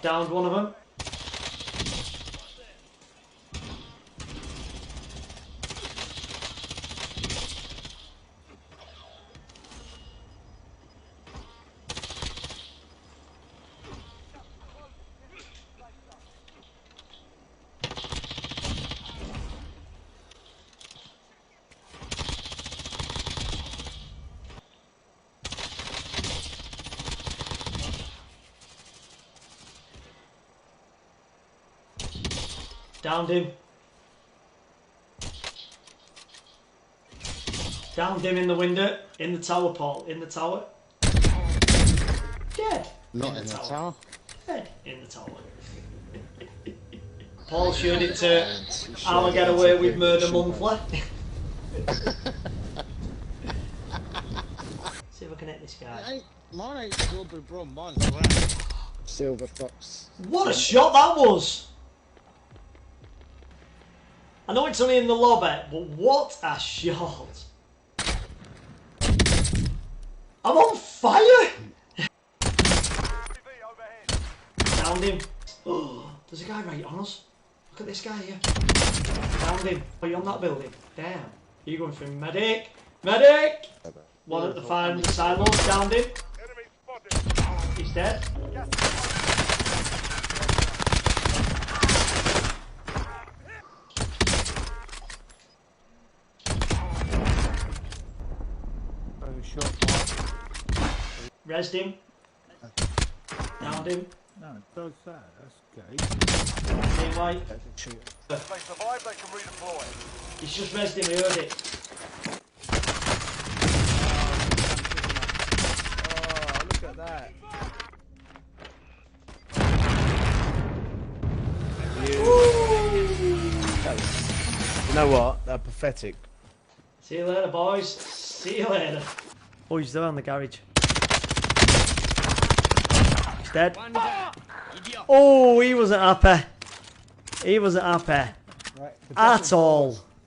downed one of them. Downed him. Downed him in the window. In the tower, Paul. In the tower. Dead. Not in the tower. Dead. In the tower. Paul showed it to how I get away with murder monthly. See if I can hit this guy. Mine ain't silver brum, mine's black. Silver fox. What a shot that was! I know it's only in the lobby, but what a shot! I'm on fire! Downed him. Oh, there's a guy right on us. Look at this guy here. Downed him. Are you on that building? Damn. You're going for medic. Medic! One at the fire in the silos. Downed him. He's dead. Resed him. Downed him. No, it does that. That's okay. Team white. If they survive, they can redeploy. He's just resed him, he heard it. Oh, look at that. You know what? They're pathetic. See you later, boys. See you later. Oh, he's there on the garage. He's dead. Oh, he wasn't happy. He wasn't happy. Right, at all.